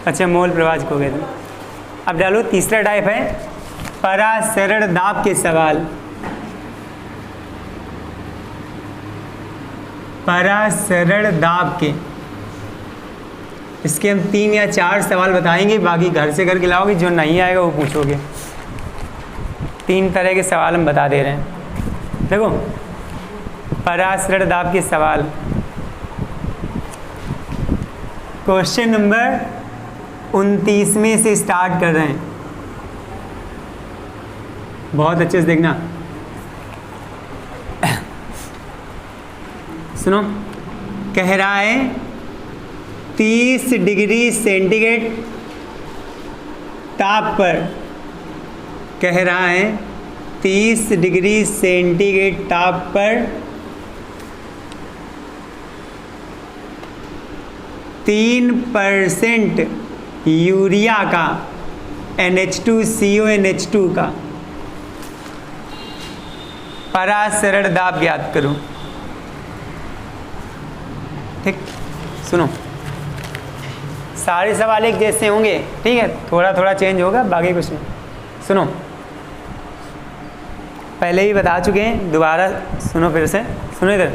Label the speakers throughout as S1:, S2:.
S1: अच्छा, मोल प्रवाह खो गए थे। अब डालो तीसरा टाइप है परासरण दाब के सवाल। परासरण दाब के, इसके हम 3 या 4 सवाल बताएंगे, बाकी घर से करके लाओगे, जो नहीं आएगा वो पूछोगे। 3 तरह के सवाल हम बता दे रहे हैं। देखो, परासरण दाब के सवाल। क्वेश्चन नंबर 29 में से स्टार्ट कर रहे हैं, बहुत अच्छे से देखना। सुनो, कह रहा है 30 डिग्री सेंटीग्रेड ताप पर, कह रहा है 30 डिग्री सेंटीग्रेड ताप पर 3% यूरिया का NH2CONH2 का परासरण दाब ज्ञात करो। ठीक, सुनो, सारे सवाल एक जैसे होंगे, ठीक है, थोड़ा थोड़ा चेंज होगा, बाकी कुछ नहीं। सुनो, पहले ही बता चुके हैं, दोबारा सुनो, फिर से सुनो, इधर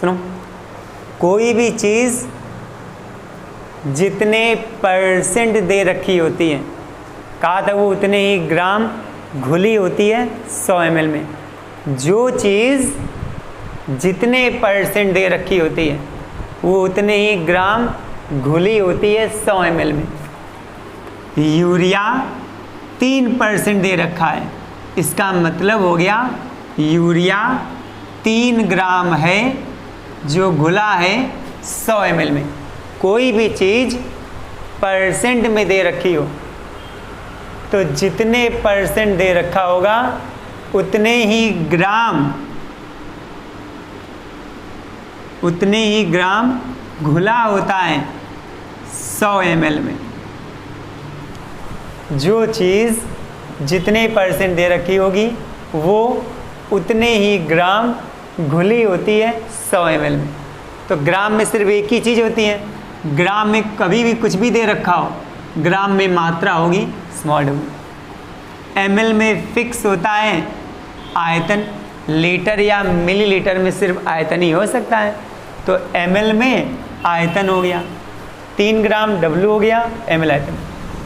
S1: सुनो। कोई भी चीज़ जितने परसेंट दे रखी होती है, कहा था वो उतने ही ग्राम घुली होती है 100 ml में। जो चीज़ जितने परसेंट दे रखी होती है वो उतने ही ग्राम घुली होती है 100 ml में। यूरिया 3% दे रखा है, इसका मतलब हो गया यूरिया 3 ग्राम है जो घुला है 100 ml में। कोई भी चीज़ परसेंट में दे रखी हो तो जितने परसेंट दे रखा होगा उतने ही ग्राम घुला होता है 100 ml में। जो चीज़ जितने परसेंट दे रखी होगी वो उतने ही ग्राम घुली होती है 100 ml में। तो ग्राम में सिर्फ एक ही चीज़ होती है, ग्राम में कभी भी कुछ भी दे रखा हो, ग्राम में मात्रा होगी स्मॉल w। ml में फिक्स होता है आयतन, लीटर या मिलीलीटर में सिर्फ आयतन ही हो सकता है। तो ml में आयतन हो गया, 3 ग्राम w हो गया, ml आयतन।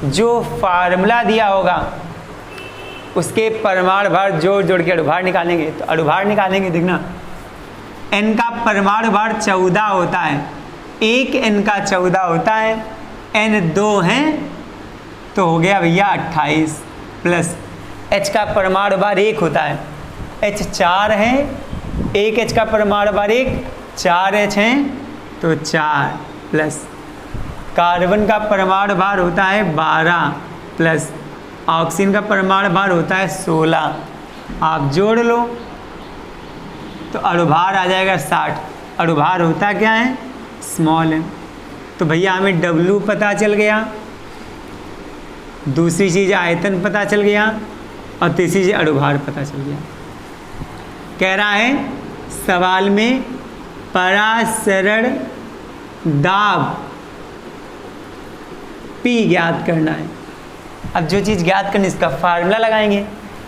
S1: जो फार्मूला दिया होगा उसके परमाणु भार जोड़ जोड़ के अणुभार निकालेंगे। तो अणुभार निकालेंगे, देखना, n का परमाणु भार 14 होता है, एक n का 14 होता है, n 2 हैं तो हो गया भैया 28, प्लस h का परमाणु भार 1 होता है, h 4 है, एक h का परमाणु भार 1, 4 h हैं तो 4, प्लस कार्बन का परमाणु भार होता है 12, प्लस ऑक्सीजन का परमाणु भार होता है 16। आप जोड़ लो तो अणुभार आ जाएगा 60। अणुभार होता क्या है? Small m। तो भैया हमें W पता चल गया, दूसरी चीज़ आयतन पता चल गया, और तीसरी चीज़ अणुभार पता चल गया। कह रहा है सवाल में परासरण दाब P ज्ञात करना है। अब जो चीज़ ज्ञात करनी इसका फार्मूला लगाएंगे।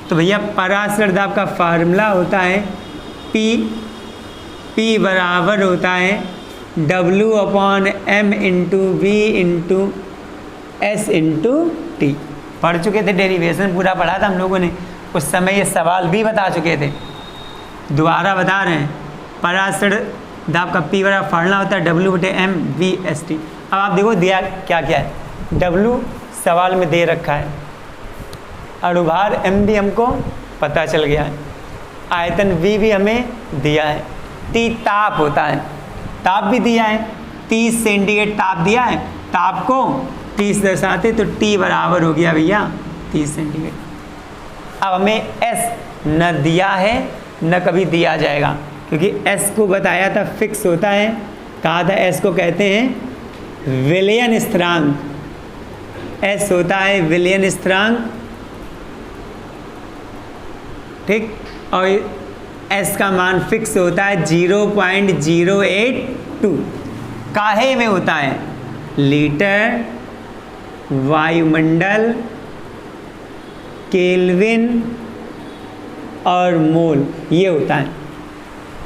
S1: तो भैया परासरण दाब का फार्मूला होता है P बराबर होता है W/m × V × S × T। पढ़ चुके थे, डेरिवेशन पूरा पढ़ा था हम लोगों ने, उस समय ये सवाल भी बता चुके थे, दोबारा बता रहे हैं। परासरण दाब का P बराबर फार्मूला होता है W/m VST। अब आप देखो दिया क्या क्या है, W सवाल में दे रखा है, अणुभार M भी हमको पता चल गया है, आयतन V भी हमें दिया है, T ताप होता है, ताप भी दिया है, 30 सेंटीग्रेड ताप दिया है, ताप को 30 दर्शाते तो T बराबर हो गया भैया 30 सेंटीग्रेड। अब हमें S न दिया है न कभी दिया जाएगा, क्योंकि S को बताया था फिक्स होता है, कहा था S को कहते हैं विलयन स्थिरांक। S होता है विलयन स्थिरांक, ठीक, और S का मान फिक्स होता है 0.082। काहे में होता है? लीटर, वायुमंडल, केल्विन और मोल, ये होता है।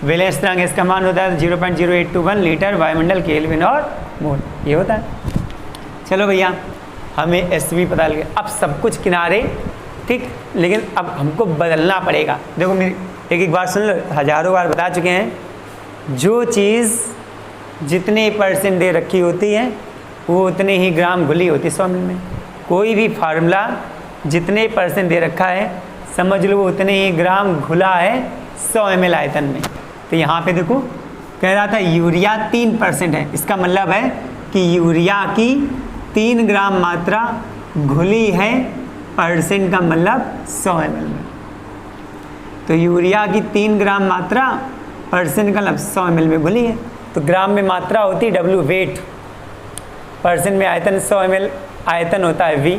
S1: वैलेंस स्थिरांक इसका मान होता है 0.0821 लीटर, वायुमंडल, केल्विन और मोल, ये होता है। चलो भैया, हमें एसवी पता लग गया। अब सब कुछ किनारे, ठीक, लेकिन अब हमको बदलना पड़ेगा। देखो मेरी एक बार सुन लो, हजारों बार बता चुके हैं, जो चीज़ जितने % दे रखी होती है वो उतने ही ग्राम घुली होती है 100 ml में। कोई भी फार्मूला जितने % दे रखा है, समझ लो वो उतने ही ग्राम घुला है 100 ml आयतन में। तो यहाँ पे देखो कह रहा था यूरिया 3% है, इसका मतलब है कि यूरिया की 3 ग्राम मात्रा घुली है, % का मतलब 100 ml में। तो यूरिया की 3 ग्राम मात्रा, % का मतलब 100 ml में घुली है। तो ग्राम में मात्रा होती है W, वेट, % में आयतन 100 ml आयतन होता है V।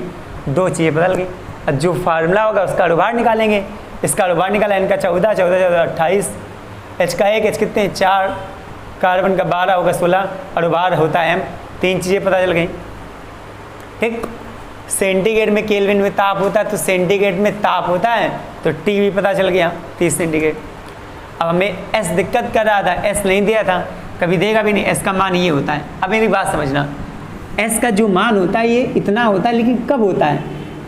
S1: दो चीज़ें बदल गई। अब जो फार्मूला होगा उसका अनुभार निकालेंगे। इसका अनुभार निकाला, इनका 14, 14, 14, 28, H का 1, H कितने 4, कार्बन का 12 होगा 16, अनुभार होता है M। 3 चीज़ें पता चल गई, ठीक। सेंटीग्रेड में केल्विन में ताप होता है, तो सेंटीग्रेड में ताप होता है, तो T भी पता चल गया 30 सेंटीग्रेड। अब हमें S दिक्कत कर रहा था, S नहीं दिया था, कभी देगा भी नहीं। S का मान ये होता है। अब मेरी बात समझना, S का जो मान होता है ये इतना होता है, लेकिन कब होता है?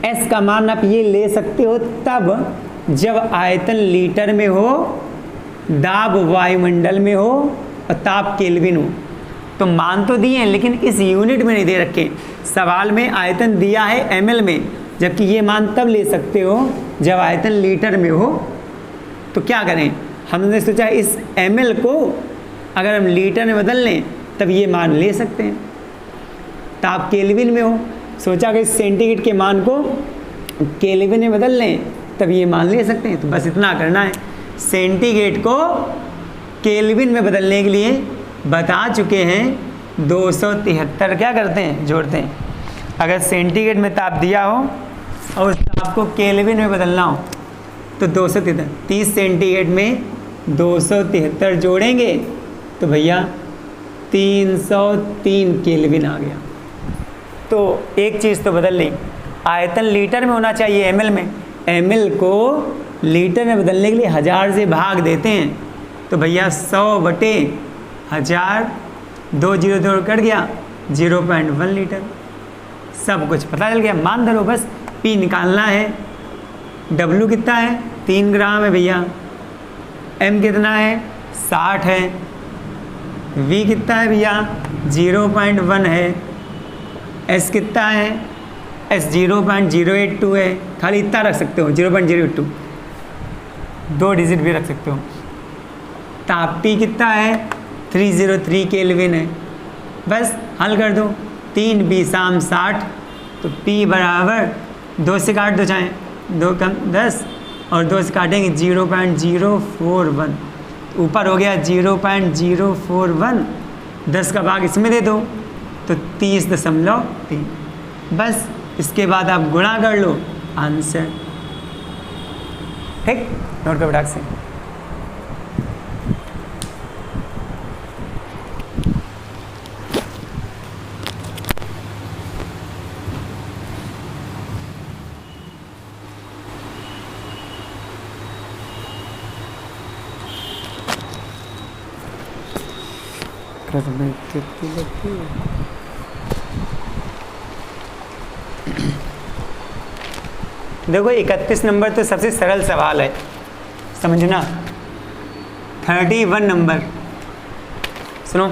S1: S का मान आप ये ले सकते हो तब जब आयतन लीटर में हो, दाब वायुमंडल में हो और ताप केल्विन हो। तो मान तो दिए हैं, लेकिन इस यूनिट में नहीं दे रखे। सवाल में आयतन दिया है ml में, जबकि ये मान तब ले सकते हो जब आयतन लीटर में हो। तो क्या करें, हमने सोचा इस ml को अगर हम लीटर में बदल लें तब ये मान ले सकते हैं। ताप केल्विन में हो, सोचा कि इस सेंटीग्रेड के मान को केल्विन में बदल लें तब ये मान ले सकते हैं। तो बस इतना करना है। सेंटीग्रेड को केल्विन में बदलने के लिए बता चुके हैं 273 क्या करते हैं, जोड़ते हैं। अगर सेंटीग्रेड में ताप दिया हो और उस ताप को केल्विन में बदलना हो तो 273, 30 सेंटीग्रेड में 273 जोड़ेंगे तो भैया 303 केल्विन आ गया। तो एक चीज़ तो बदल ली, आयतन लीटर में होना चाहिए ml में, ml को लीटर में बदलने के लिए 1000 से भाग देते हैं। तो भैया 100/1000, 2 0 2 कट गया, 0.1 लीटर। सब कुछ पता चल गया। मान धरो, बस P निकालना है। W कितना है? 3 ग्राम है भैया। M कितना है? 60 है। V कितना है भैया? 0.1 है। S कितना है? S 0.082 है। खाली इतना रख सकते हो, 0.082, 2 डिजिट भी रख सकते हो। ताप T कितना है? 303 केल्विन है। बस हल कर दो, 3 B शाम 60, तो P बराबर 2 से काट दो, चाहे 2 कम 10 और 2 से काटेंगे 0.041, ऊपर हो गया 0.041, 10 का भाग इसमें दे दो तो 30.3। बस इसके बाद आप गुणा कर लो, आंसर। ठीक, नोट कर फटाक से। देखो 31 नंबर तो सबसे सरल सवाल है, समझना। 31 नंबर सुनो,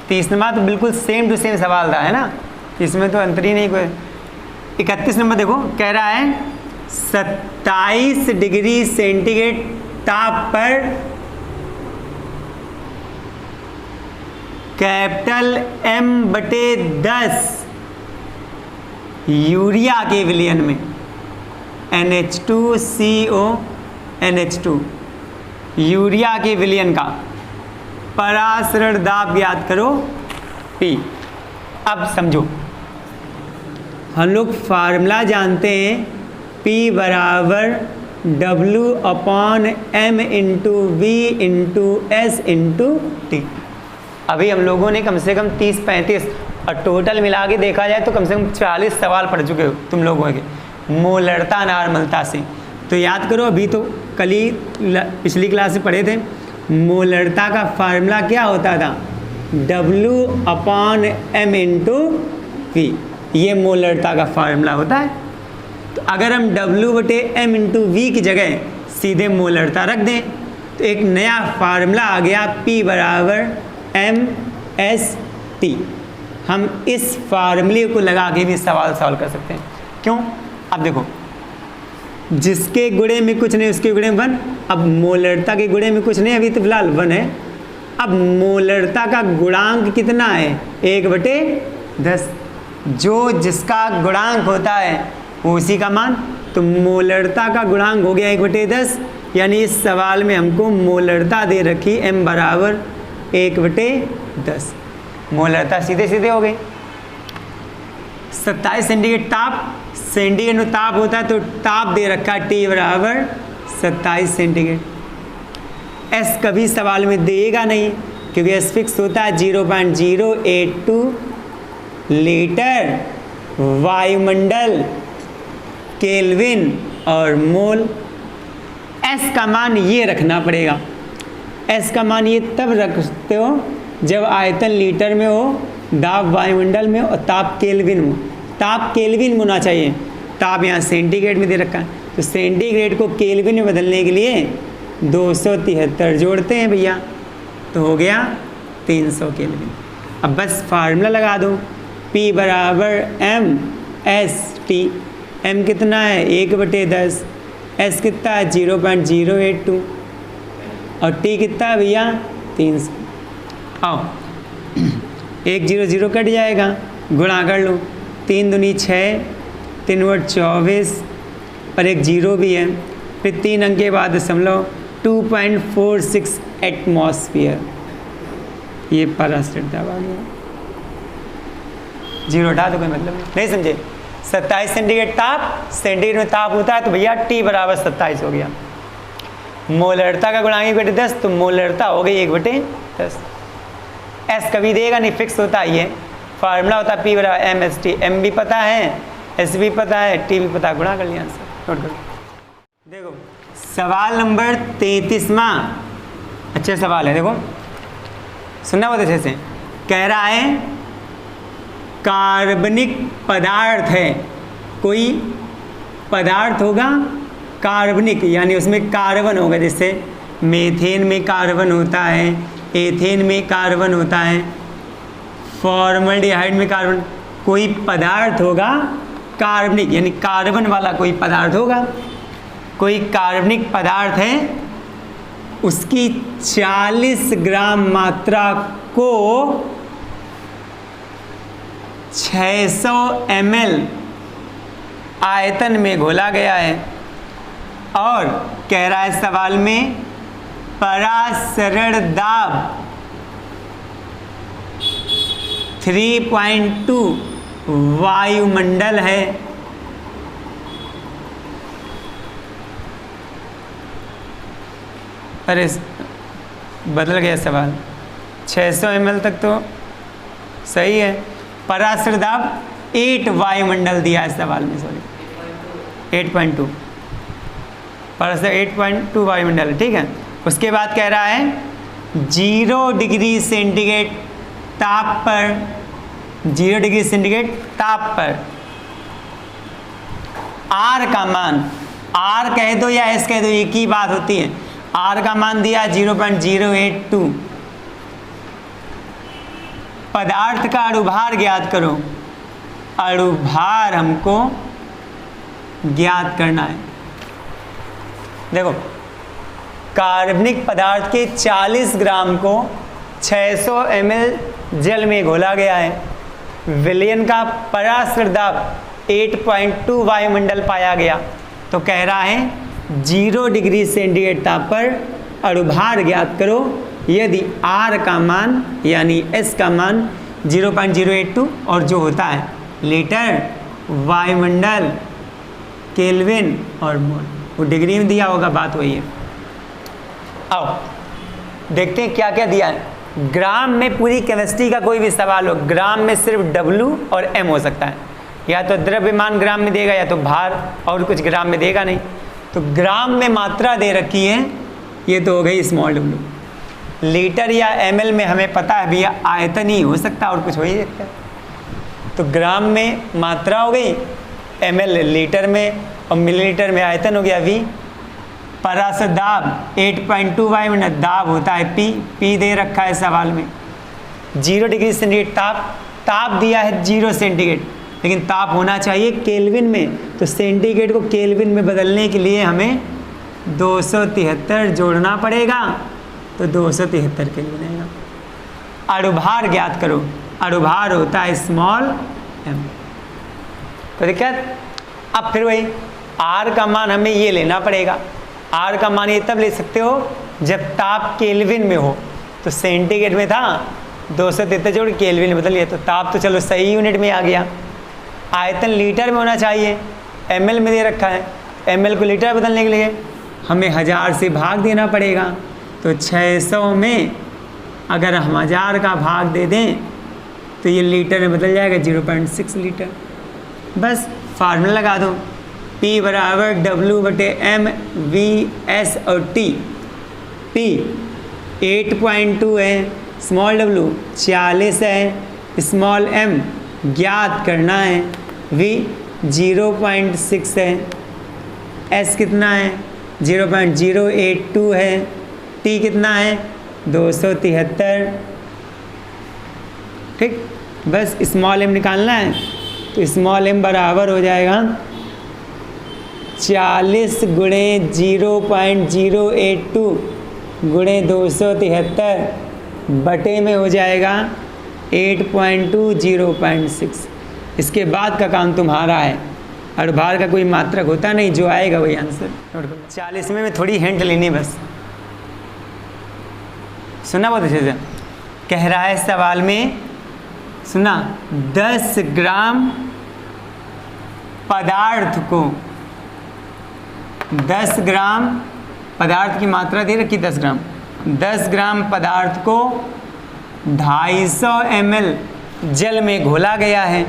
S1: 30 नंबर तो बिल्कुल सेम टू सेम सवाल था, है ना, इसमें तो अंतर ही नहीं कोई। 31 नंबर देखो, कह रहा है 27 डिग्री सेंटीग्रेड ताप पर कैपिटल M/10 यूरिया के विलयन में NH2CO NH2 यूरिया के विलयन का परासरण दाब ज्ञात करो P। अब समझो, हम लोग फार्मूला जानते हैं, P बराबर W/m into V into S into T। अभी हम लोगों ने कम से कम 30-35 और टोटल मिला के देखा जाए तो कम से कम 40 सवाल पढ़ चुके हो तुम लोगों के मोलरता नॉर्मलता से। तो याद करो, अभी तो कल ही पिछली क्लास में पढ़े थे, मोलरता का फार्मूला क्या होता था, W/m इंटू V। ये मोलरता का फार्मूला होता है। तो अगर हम W/m इंटू V की जगह सीधे मोलरता रख दें तो एक नया फार्मूला आ गया, P बराबर MST। हम इस फार्मूले को लगा के भी सवाल सॉल्व कर सकते हैं। क्यों? अब देखो, जिसके गुणे में कुछ नहीं उसके गुणे में 1। अब मोलरता के गुणे में कुछ नहीं, अभी तो फिलहाल 1 है। अब मोलरता का गुणांक कितना है, 1/10। जो जिसका गुणांक होता है वो उसी का मान। तो मोलरता का गुणांक हो गया 1/10, यानी इस सवाल में हमको मोलरता दे रखी m बराबर 1/10। मोलरता सीधे सीधे हो गई। 27 सेंटीग्रेड ताप, सेंटीग्रेड में ताप होता है तो ताप दे रखा है T बराबर 27 सेंटीग्रेड। S कभी सवाल में देगा नहीं क्योंकि S फिक्स होता है 0.082 लीटर वायुमंडल, केल्विन और मोल। S का मान ये रखना पड़ेगा। S का मान ये तब रखते हो जब आयतन लीटर में हो, दाब वायुमंडल में और ताप केल्विन में। ताप केल्विन में होना चाहिए, ताप यहाँ सेंटीग्रेड में दे रखा है तो सेंटीग्रेड को केल्विन में बदलने के लिए 273 जोड़ते हैं भैया, तो हो गया 300 केल्विन। अब बस फार्मूला लगा दो, P बराबर MST। M कितना है 1/10, S कितना है 0.082 और T कितना है भैया 300। आओ 1 0 0 कट जाएगा, गुणा कर लो, 3 दूनी 6, 3 × 24 और एक 0 भी है, फिर 3 अंक के बाद दशमलव, 2.46 एटमॉस्फेयर। ये परास्थिर दाब आ गया, 0 हटा दो, कोई मतलब नहीं समझे। 27 सेंटीग्रेड ताप, सेंटीग्रेड में ताप होता है तो भैया T बराबर 27 हो गया। मोलरता का गुणांक 1/10 तो मोलरता हो गई 1/10। S कभी देगा नहीं, फिक्स होता है। ये फार्मूला होता है P बराबर MST। M भी पता है, S भी पता है, T भी पता है, गुणा कर लिया आंसर। नोट करो। देखो सवाल नंबर 33वां अच्छा सवाल है, देखो सुनना बहुत अच्छे से। कह रहा है कार्बनिक पदार्थ है, कोई पदार्थ होगा कार्बनिक, यानी उसमें कार्बन होगा, जैसे मेथेन में कार्बन होता है, एथेन में कार्बन होता है, फॉर्मल्डिहाइड में कार्बन। कोई पदार्थ होगा कार्बनिक, यानी कार्बन वाला कोई पदार्थ होगा। कोई कार्बनिक पदार्थ है, उसकी 40 ग्राम मात्रा को 600 ml आयतन में घोला गया है और कह रहा है सवाल में परासरण दाब 3.2 वायुमंडल है। अरे बदल गया सवाल, 600 ml तक तो सही है। परासरण दाब 8 वायुमंडल दिया है सवाल में, सॉरी 8.2, परासरण 8.2 वायुमंडल है, ठीक है। उसके बाद कह रहा है 0 डिग्री सेंटीग्रेड ताप पर, 0 डिग्री सेंटीग्रेड ताप पर R का मान, R कह दो या S कह दो एक ही बात होती है। R का मान दिया 0.082। पदार्थ का अणुभार ज्ञात करो। अणुभार हमको ज्ञात करना है। देखो कार्बनिक पदार्थ के 40 ग्राम को 600 ml जल में घोला गया है। विलयन का परासरण दाब 8.2 वायुमंडल पाया गया। तो कह रहा है 0 डिग्री सेंटीग्रेड ताप पर अणुभार ज्ञात करो यदि R का मान यानी S का मान 0.082 और जो होता है लीटर, वायुमंडल, केल्विन और मोल। वो डिग्री में दिया होगा, बात वही है। आओ देखते हैं क्या क्या दिया है। ग्राम में पूरी केमिस्ट्री का कोई भी सवाल हो, ग्राम में सिर्फ W और M हो सकता है, या तो द्रव्यमान ग्राम में देगा या तो भार, और कुछ ग्राम में देगा नहीं। तो ग्राम में मात्रा दे रखी है, ये तो हो गई स्मॉल w। लीटर या ml में हमें पता है भैया आयतन ही हो सकता है और कुछ हो ही सकता है। तो ग्राम में मात्रा हो गई, ml लीटर में, और मिलीलीटर में आयतन हो गया v। परास दाब 8.2 वायुमंडल, दाब होता है P दे रखा है सवाल में। 0 डिग्री सेंटीग्रेड ताप दिया है 0 सेंटीग्रेड, लेकिन ताप होना चाहिए केल्विन में, तो सेंटीग्रेड को केल्विन में बदलने के लिए हमें 273 जोड़ना पड़ेगा, तो 273 केल्विन आएगा। अणुभार ज्ञात करो, अणुभार होता है स्मॉल m। तो दिक्कत, अब फिर वही R का मान हमें ये लेना पड़ेगा। R का मान ये तब ले सकते हो जब ताप केल्विन में हो, तो सेंटीग्रेड में था 273 जोड़ केल्विन में बदल लिया, तो ताप तो चलो सही यूनिट में आ गया। आयतन लीटर में होना चाहिए, ml में दे रखा है, ml को लीटर बदलने के लिए हमें 1000 से भाग देना पड़ेगा, तो 600 में अगर हम 1000 का भाग दे दें तो ये लीटर में बदल जाएगा 0.6 लीटर। बस फार्मूला लगा दो, P बराबर W/M VS और T। P 8.2 है, स्मॉल w 40 है, स्मॉल m ज्ञात करना है, v 0.6 है, s कितना है 0.082 है, t कितना है 273। ठीक, बस स्मॉल m निकालना है, तो स्मॉल m बराबर हो जाएगा 40 गुणे 0.082 गुणे 273 बटे में हो जाएगा 8.2 0.6। इसके बाद का काम तुम्हारा है, अणुभार का कोई मात्रक होता नहीं, जो आएगा वही आंसर। 40 में थोड़ी हिंट लेनी बस, सुना बहुत अच्छे से। कह रहा है सवाल में, सुना, 10 ग्राम पदार्थ को, 10 ग्राम पदार्थ की मात्रा दे रखी 10 ग्राम, 10 ग्राम पदार्थ को 250 ml जल में घोला गया है।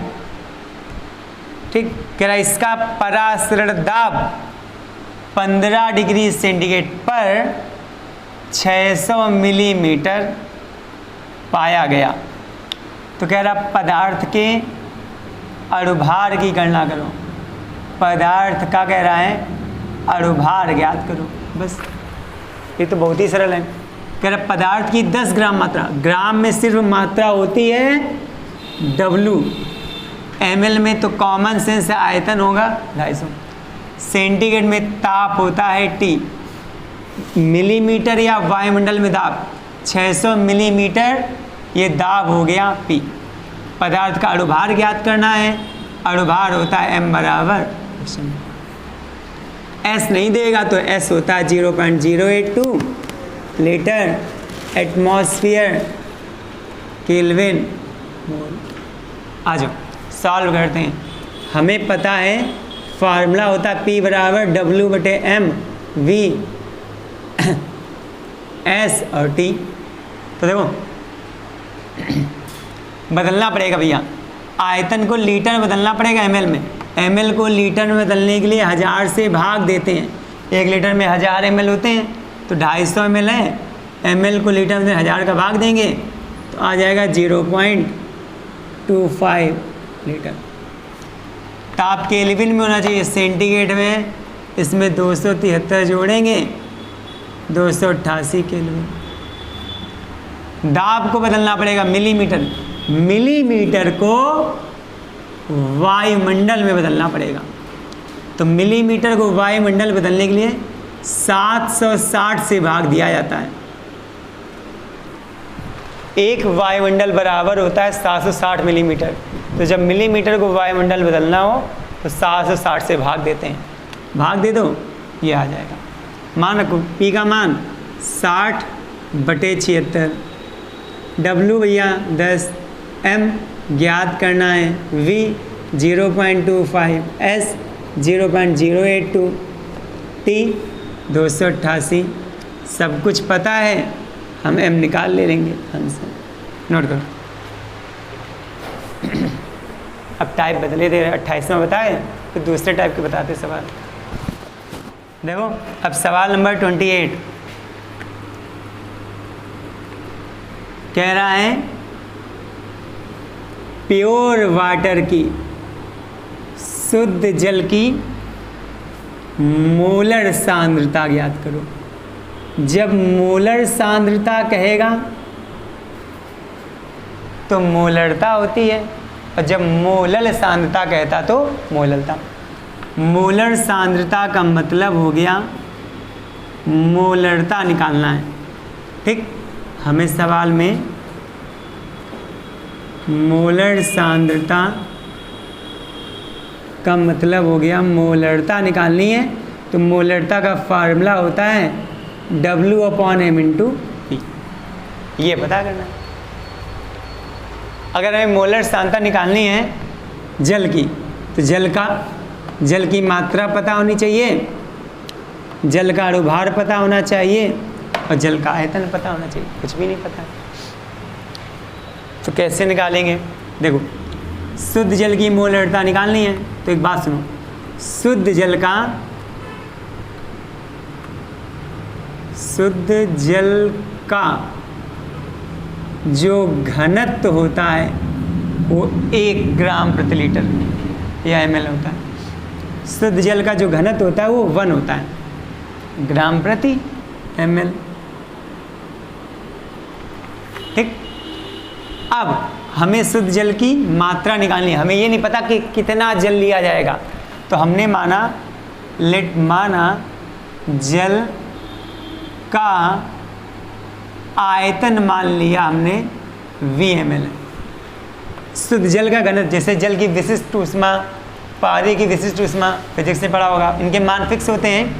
S1: ठीक, कह रहा है इसका परासरण दाब 15 डिग्री सेंटीग्रेड पर 600 मिलीमीटर पाया गया। तो कह रहा पदार्थ के अणुभार की गणना करो, पदार्थ का कह रहा है अणुभार ज्ञात करो। बस ये तो बहुत ही सरल है। कह रहा पदार्थ की 10 ग्राम मात्रा, ग्राम में सिर्फ मात्रा होती है W, ml में तो कॉमन सेंस आयतन होगा 250, सेंटीग्रेड में ताप होता है T, मिलीमीटर या वायुमंडल में दाब 600 मिलीमीटर, ये दाब हो गया P। पदार्थ का अणुभार ज्ञात करना है, अणुभार होता है m बराबर, S नहीं देगा तो S होता है 0.082 लीटर एटमॉस्फेयर केल्विन मोल। आ जाओ सॉल्व करते हैं। हमें पता है फार्मूला होता है P बराबर W/M V S और T। तो देखो बदलना पड़ेगा भैया, आयतन को लीटर में बदलना पड़ेगा ml में, ml को लीटर में बदलने के लिए 1000 से भाग देते हैं, 1 लीटर में 1000 ml होते हैं, तो 250 ml है, ml को लीटर में 1000 का भाग देंगे तो आ जाएगा 0.25 लीटर। ताप केल्विन में होना चाहिए, सेंटीग्रेड में इसमें 273 जोड़ेंगे 288 केल्विन। दाब को बदलना पड़ेगा मिलीमीटर, मिलीमीटर को वायुमंडल में बदलना पड़ेगा, तो मिलीमीटर को वायुमंडल बदलने के लिए 760 से भाग दिया जाता है। एक वायुमंडल बराबर होता है 760 मिलीमीटर, तो जब मिलीमीटर को वायुमंडल बदलना हो तो 760 से भाग देते हैं, भाग दे दो ये आ जाएगा। मान रखो P का मान 60/76, W भैया 10, M ज्ञात करना है, V 0.25, S 0.082, 288, 288 सब कुछ पता है, हम m निकाल ले लेंगे आंसर। नोट करो। अब टाइप बदले दे रहे, 28वां बताए तो दूसरे टाइप के बताते सवाल। देखो अब सवाल नंबर 28 कह रहा है प्योर वाटर की, शुद्ध जल की मोलर सांद्रता ज्ञात करो। जब मोलर सांद्रता कहेगा तो मोलरता होती है, और जब मोलल सांद्रता कहता तो मोललता। मोलर सांद्रता का मतलब हो गया मोलरता निकालना है। ठीक, हमें सवाल में मोलर सांद्रता का मतलब हो गया मोलरता निकालनी है, तो मोलरता का फार्मूला होता है W/m/P। ये पता करना है। अगर हमें मोलर सांद्रता निकालनी है जल की, तो जल की मात्रा पता होनी चाहिए, जल का अणुभार पता होना चाहिए, और जल का आयतन पता होना चाहिए। कुछ भी नहीं पता है तो कैसे निकालेंगे? देखो, शुद्ध जल की मोलरता निकालनी है तो एक बात सुनो, शुद्ध जल का जो घनत्व होता है वो 1 ग्राम प्रति लीटर या ml होता है। शुद्ध जल का जो घनत्व होता है वो 1 होता है, ग्राम प्रति ml। ठीक, अब हमें शुद्ध जल की मात्रा निकालनी है। हमें ये नहीं पता कि कितना जल लिया जाएगा, तो हमने माना जल का आयतन मान लिया हमने VmL। शुद्ध जल का घनत्व, जैसे जल की विशिष्ट ऊष्मा, पानी की विशिष्ट ऊष्मा फिजिक्स से पढ़ा होगा, इनके मान फिक्स होते हैं,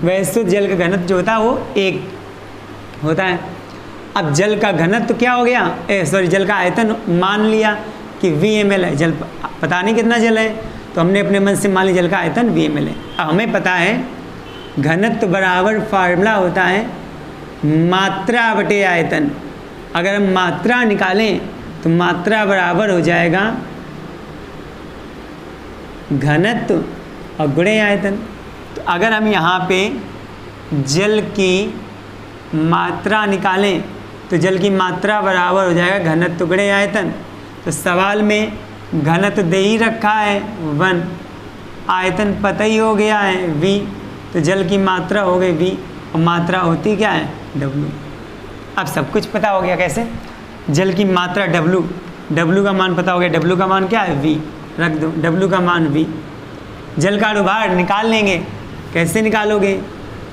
S1: वैसे शुद्ध जल का घनत्व जो होता है वो 1 होता है। अब जल का घनत्व क्या हो गया, जल का आयतन मान लिया कि VmL है। जल पता नहीं कितना जल है, तो हमने अपने मन से मान लिया जल का आयतन VmL है। अब हमें पता है घनत्व बराबर फार्मूला होता है मात्रा बटे आयतन। अगर हम मात्रा निकालें तो मात्रा बराबर हो जाएगा घनत्व और गुणे आयतन। तो अगर हम यहाँ पे जल की मात्रा निकालें तो जल की मात्रा बराबर हो जाएगा घनत्व गुणे आयतन। तो सवाल में घनत्व दे ही रखा है 1, आयतन पता ही हो गया है V, तो जल की मात्रा हो गई V, और मात्रा होती क्या है W। अब सब कुछ पता हो गया। कैसे? जल की मात्रा W का मान पता हो गया। W का मान क्या है V, रख दो W का मान V। जल का अणुभार निकाल लेंगे। कैसे निकालोगे?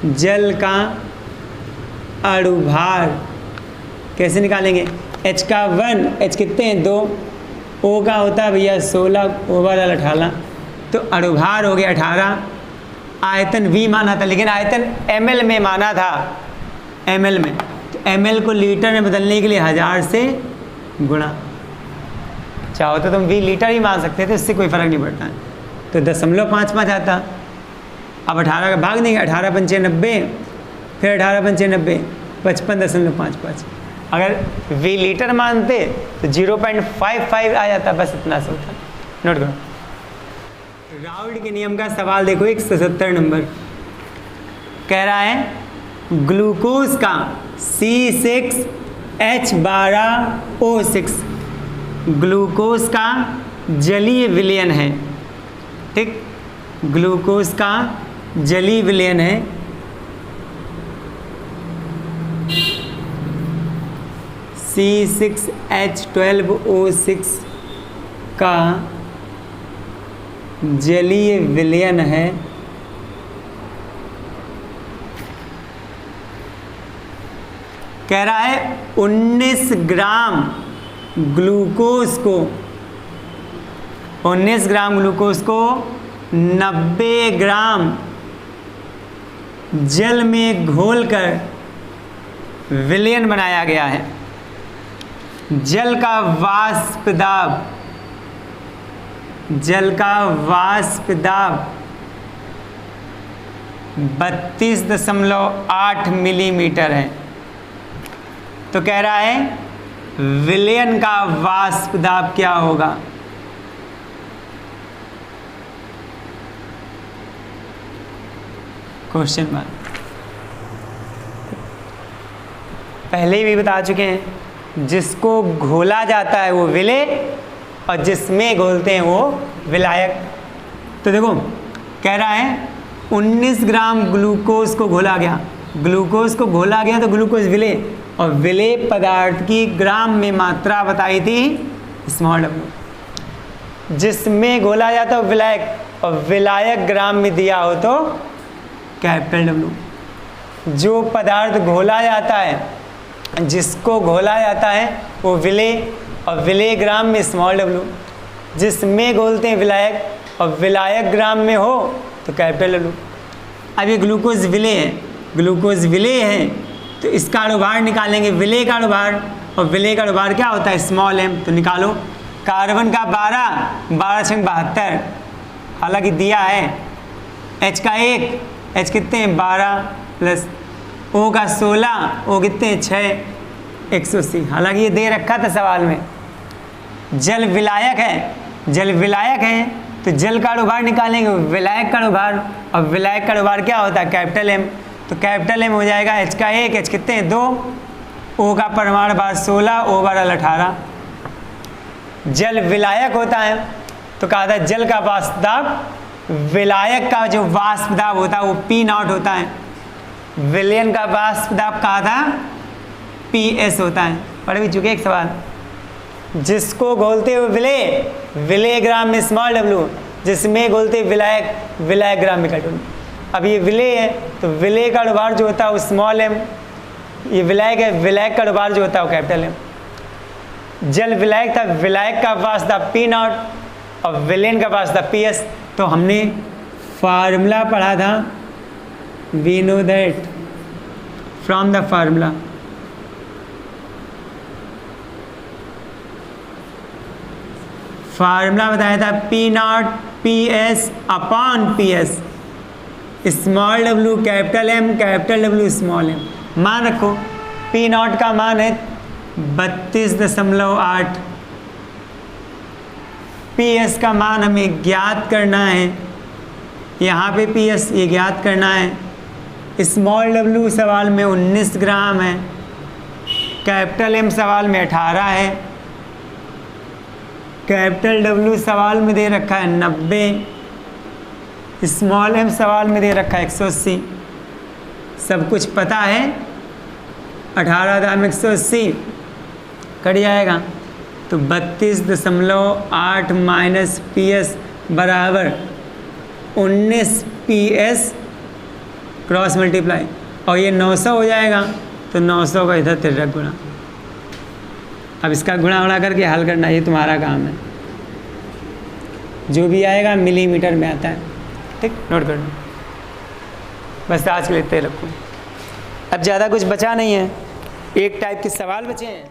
S1: जल का अणुभार कैसे निकालेंगे? H का 1, H कितने हैं 2, O का होता है भैया 16, O वाला 18, तो अणुभार हो गया 18। आयतन V माना था, लेकिन आयतन ml में माना था, ml में, तो ml को लीटर में बदलने के लिए 1000 से गुणा। चाहो तो तुम V लीटर ही मान सकते थे, इससे कोई फ़र्क नहीं पड़ता है। तो 0.55 आता। अब 18 का भाग देंगे, 18 पंचे 90, फिर 18 पंचे 90, 55.55। अगर V लीटर मानते तो 0.55 आ जाता, बस इतना सा होता। नोट करो। राउल्ट के नियम का सवाल देखो, 170 नंबर कह रहा है ग्लूकोज का C6H12O6 ग्लूकोज का जलीय विलयन है। ठीक, ग्लूकोज का जलीय विलयन है। C6H12O6 का जलीय विलयन है कह रहा है 19 ग्राम ग्लूकोज को 90 ग्राम जल में घोलकर विलयन बनाया गया है। जल का वाष्प दाब 32.8 मिलीमीटर है। तो कह रहा है विलयन का वाष्प दाब क्या होगा। Question mark. पहले भी बता चुके हैं, जिसको घोला जाता है वो विलेय और जिसमें घोलते हैं वो विलायक। तो देखो कह रहा है 19 ग्राम ग्लूकोज को घोला गया, ग्लूकोज को घोला गया तो ग्लूकोज विलेय, और विलेय पदार्थ की ग्राम में मात्रा बताई थी स्मॉल w। जिसमें घोला जाता है विलायक, और विलायक ग्राम में दिया हो तो कैपिटल W। जो पदार्थ घोला जाता है, जिसको घोला जाता है वो विलेय, और विलेय ग्राम में स्मॉल w। जिसमें घोलते हैं विलायक और विलायक ग्राम में हो तो कैपिटल W। अब ये ग्लूकोज विलेय है, ग्लूकोज विलेय है तो इसका अणुभार निकालेंगे, विलेय का अणुभार, और विलेय का अणुभार क्या होता है स्मॉल m। तो निकालो, कार्बन का 12 हालांकि दिया है, H का 1, H कितने हैं 12 प्लस O का 16, O कितने हैं 6, 180। हालांकि ये दे रखा था सवाल में। जल विलायक है, जल विलायक है तो जल का अणुभार निकालेंगे, विलायक का अणुभार, और विलायक का अणुभार क्या होता है कैपिटल M। तो कैपिटल M हो जाएगा H का 1, H कितने हैं 2, O का परमाणु भार 16, O बराबर 18। जल विलायक होता है तो कहा था जल का वाष्प दाब, विलायक का जो वाष्प दाब होता है वो P0 होता है। विलयन का वाष्प दाब कहा था PS होता है। पढ़ भी चुके एक सवाल। जिसको घोलते हुए विलेय, विलेय ग्राम में स्मॉल w, जिसमें घोलते विलायक, विलायक ग्राम में कैपिटल। अब ये विलेय है तो विलेय का अणुभार जो होता है वो स्मॉल m, ये विलायक है, विलायक का अणुभार जो होता है वो कैपिटल M। जल विलायक था, विलायक का वाष्प दाब P0 और विलयन का वाष्प दाब PS। तो हमने फार्मूला पढ़ा था, we know that from the formula, formula बताया था P0 PS upon PS, small w capital M, capital W small m। मान रखो P0 का मान है 32.8, PS का मान हमें ज्ञात करना है, यहाँ पे PS ये ज्ञात करना है। स्मॉल w सवाल में 19 ग्राम है, कैपिटल M सवाल में 18 है, कैपिटल W सवाल में दे रखा है 90, स्मॉल m सवाल में दे रखा है 180। सब कुछ पता है, 18 दाम 180 कट जाएगा तो 32.8 माइनस PS बराबर 19 PS क्रॉस मल्टीप्लाई, और ये 900 हो जाएगा तो 900 का इधर तिरक गुणा। अब इसका गुणा करके हल करना ये तुम्हारा काम है, जो भी आएगा मिलीमीटर में आता है। ठीक, नोट कर लो। बस आज के लिए इतना रखो, अब ज़्यादा कुछ बचा नहीं है, एक टाइप के सवाल बचे हैं।